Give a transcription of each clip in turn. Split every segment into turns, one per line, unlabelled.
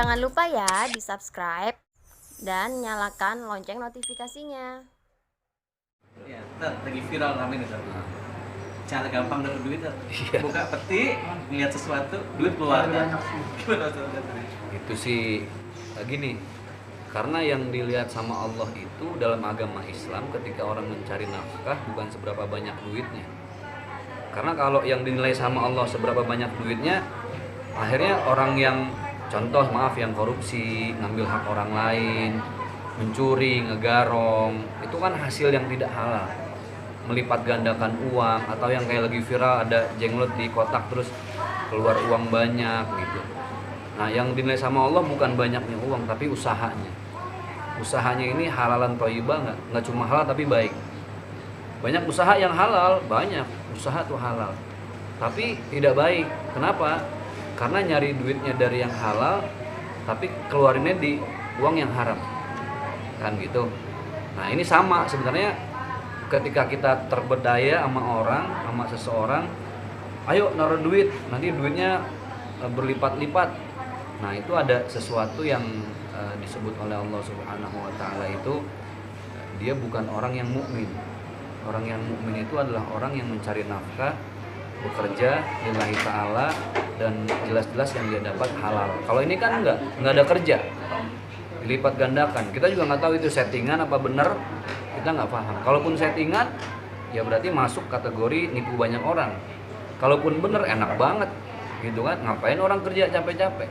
Jangan lupa ya di-subscribe dan nyalakan lonceng notifikasinya.
Ya, lagi viral rame nih, cara gampang dapat duit,
Iya.
buka peti, ngeliat sesuatu, duit keluar. Gimana
Itu sih gini, karena yang dilihat sama Allah itu dalam agama Islam ketika orang mencari nafkah bukan seberapa banyak duitnya. Karena kalau yang dinilai sama Allah seberapa banyak duitnya, akhirnya orang yang contoh yang korupsi, ngambil hak orang lain, mencuri, ngegarong, itu kan hasil yang tidak halal. Melipat gandakan uang, atau yang kayak lagi viral ada jenglot di kotak terus keluar uang banyak gitu. Nah, yang dinilai sama Allah bukan banyaknya uang tapi usahanya. Usahanya ini halalan thayyibah, nggak cuma halal tapi baik. Banyak usaha yang halal, banyak usaha tuh halal, tapi tidak baik. Kenapa? Karena nyari duitnya dari yang halal tapi keluarinnya di uang yang haram, kan gitu. Nah, ini sama sebenarnya ketika kita terberdaya sama orang, sama seseorang, ayo naruh duit, nanti duitnya berlipat-lipat. Nah, itu ada sesuatu yang disebut oleh Allah Subhanahu wa taala itu dia bukan orang yang mukmin. Orang yang mukmin itu adalah orang yang mencari nafkah, bekerja lillahi ta'ala, dan jelas-jelas yang dia dapat halal. Kalau ini kan enggak ada kerja, dilipat gandakan. Kita juga nggak tahu itu settingan apa benar, kita nggak paham. Kalaupun settingan, ya berarti masuk kategori nipu banyak orang. Kalaupun benar, enak banget gitu kan. Ngapain orang kerja capek-capek,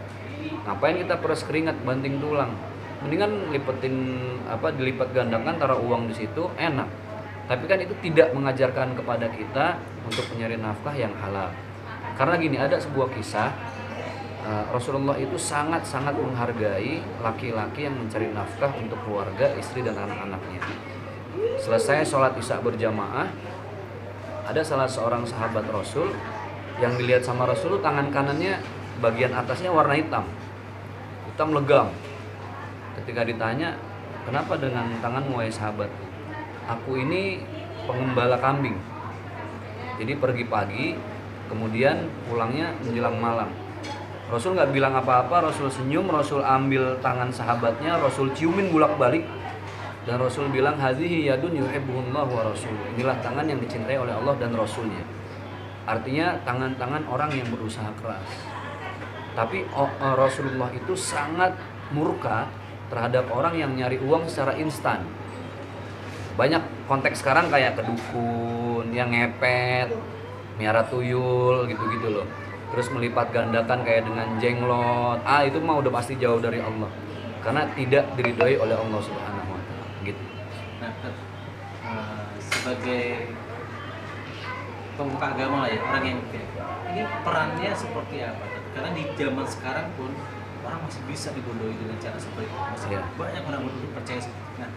ngapain kita peras keringat banting tulang, mendingan dilipat gandakan, taruh uang di situ, enak. Tapi kan itu tidak mengajarkan kepada kita untuk mencari nafkah yang halal. Karena gini, ada sebuah kisah, Rasulullah itu sangat-sangat menghargai laki-laki yang mencari nafkah untuk keluarga, istri dan anak-anaknya. Selesai sholat isya berjamaah, ada salah seorang sahabat Rasul yang dilihat sama Rasul, tangan kanannya bagian atasnya warna hitam legam. Ketika ditanya, kenapa dengan tanganmu wahai sahabatku? Aku ini pengembala kambing, jadi pergi pagi, kemudian pulangnya menjelang malam. Rasul nggak bilang apa-apa, Rasul senyum, Rasul ambil tangan sahabatnya, Rasul ciumin bolak-balik, dan Rasul bilang, hadhihi yadun yuhibbuhullah wa rasul. Inilah tangan yang dicintai oleh Allah dan Rasulnya. Artinya tangan-tangan orang yang berusaha keras. Tapi Rasulullah itu sangat murka terhadap orang yang nyari uang secara instan. Banyak konteks sekarang kayak kedukun yang ngepet, miara tuyul gitu-gitu loh. Terus melipat gandakan kayak dengan jenglot. Itu mah udah pasti jauh dari Allah. Karena tidak diridhoi oleh Allah Subhanahu wa taala gitu.
Nah, sebagai pemuka agama lah ya, orang yang ini perannya seperti apa? Karena di zaman sekarang pun orang masih bisa dibodohi dengan cara seperti itu. Masih banyak orang percaya. Nah,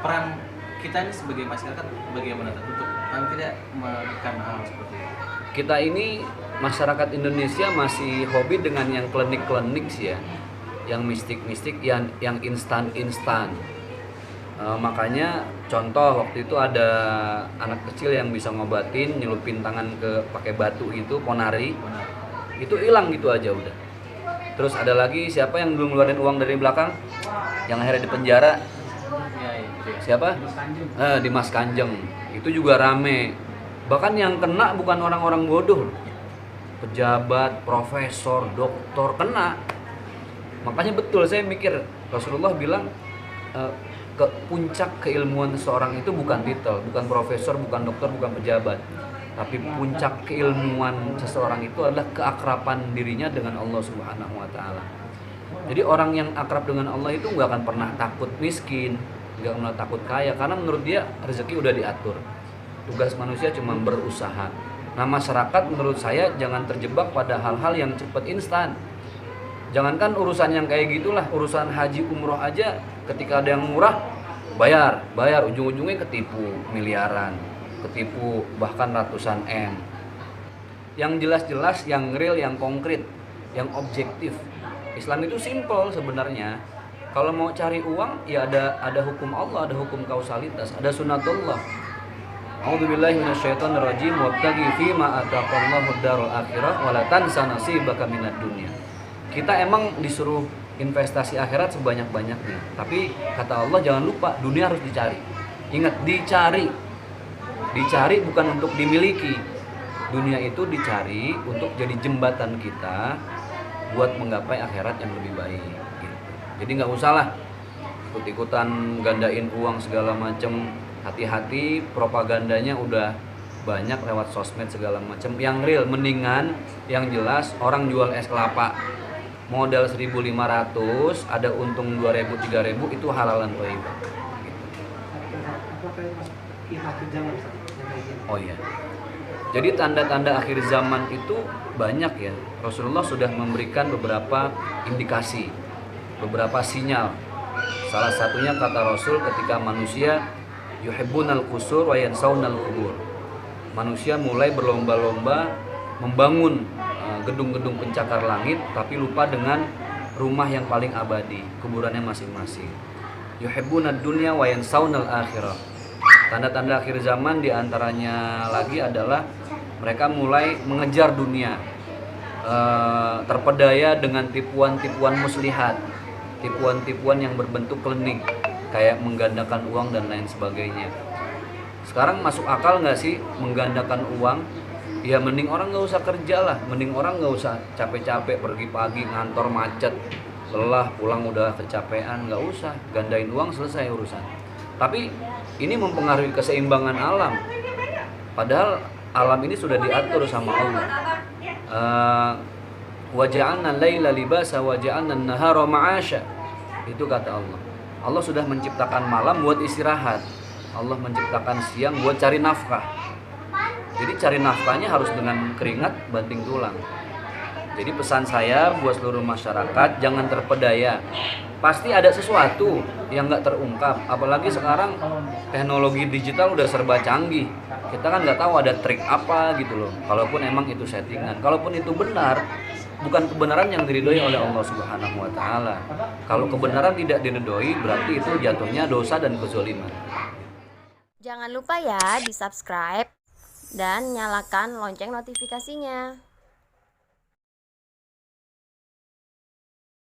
peran kita ini sebagai masyarakat bagaimana untuk paling tidak menekan hal seperti itu?
Kita ini masyarakat Indonesia masih hobi dengan yang klinik-klinik sih ya, yang mistik-mistik, yang instan-instan. Makanya contoh waktu itu ada anak kecil yang bisa ngobatin, nyelupin tangan ke pakai batu itu, ponari, itu hilang gitu aja udah. Terus ada lagi siapa yang belum ngeluarin uang dari belakang, yang akhirnya di penjara? Siapa? Dimas Kanjeng. Itu juga rame. Bahkan yang kena bukan orang-orang bodoh, pejabat, profesor, doktor kena. Makanya betul saya mikir, Rasulullah bilang ke puncak keilmuan seseorang itu bukan titel, bukan profesor, bukan dokter, bukan pejabat, tapi puncak keilmuan seseorang itu adalah keakraban dirinya dengan Allah Subhanahu wa taala. Jadi orang yang akrab dengan Allah itu nggak akan pernah takut miskin, nggak pernah takut kaya, karena menurut dia rezeki udah diatur. Tugas manusia cuma berusaha. Nah, masyarakat menurut saya jangan terjebak pada hal-hal yang cepat instan. Jangankan urusan yang kayak gitulah, urusan haji umroh aja ketika ada yang murah, bayar, ujung-ujungnya ketipu miliaran, ketipu bahkan ratusan M. Yang jelas-jelas, yang real, yang konkret, yang objektif. Islam itu simple sebenarnya. Kalau mau cari uang, ya ada hukum Allah, ada hukum kausalitas, ada sunatullah. A'udzubillahi minasyaitonirrajim, wabtaghi fima ataqallahu ad-darul akhirah wa la tansa nasibaka minad dunya. Kita emang disuruh investasi akhirat sebanyak-banyaknya. Tapi kata Allah jangan lupa dunia harus dicari. Ingat, dicari. Dicari bukan untuk dimiliki. Dunia itu dicari untuk jadi jembatan kita buat menggapai akhirat yang lebih baik gitu. Jadi nggak usah lah ikut-ikutan gandain uang segala macam. Hati-hati, propagandanya udah banyak lewat sosmed segala macam. Yang real, mendingan yang jelas orang jual es kelapa modal 1.500 ada untung 2.000 3.000 itu halalan thayyibah gitu. Oh iya. Jadi tanda-tanda akhir zaman itu banyak ya. Rasulullah sudah memberikan beberapa indikasi, beberapa sinyal. Salah satunya kata Rasul ketika manusia yuhibbunal qusur wa yansaunal qubur. Manusia mulai berlomba-lomba membangun gedung-gedung pencakar langit tapi lupa dengan rumah yang paling abadi, kuburannya masing-masing. Yuhibbunad dunya wa yansaunal akhirah. Tanda-tanda akhir zaman diantaranya lagi adalah mereka mulai mengejar dunia, terpedaya dengan tipuan-tipuan muslihat, tipuan-tipuan yang berbentuk klinik, kayak menggandakan uang dan lain sebagainya. Sekarang masuk akal nggak sih menggandakan uang? Ya mending orang nggak usah kerja lah, mending orang nggak usah capek-capek pergi pagi ngantor macet, lelah pulang udah kecapean, nggak usah gandain uang, selesai urusan. Tapi ini mempengaruhi keseimbangan alam. Padahal alam ini sudah diatur sama Allah. Wa ja'alna laila libasa wa ja'alna an-nahara ma'asha. Itu kata Allah. Allah sudah menciptakan malam buat istirahat. Allah menciptakan siang buat cari nafkah. Jadi cari nafkahnya harus dengan keringat banting tulang. Jadi pesan saya buat seluruh masyarakat, jangan terpedaya. Pasti ada sesuatu yang nggak terungkap. Apalagi sekarang teknologi digital udah serba canggih. Kita kan nggak tahu ada trik apa gitu loh. Kalaupun emang itu settingan, kalaupun itu benar, bukan kebenaran yang diridhoi oleh Allah Subhanahu wa taala. Kalau kebenaran tidak diridhoi, berarti itu jatuhnya dosa dan kezaliman.
Jangan lupa ya di subscribe dan nyalakan lonceng notifikasinya.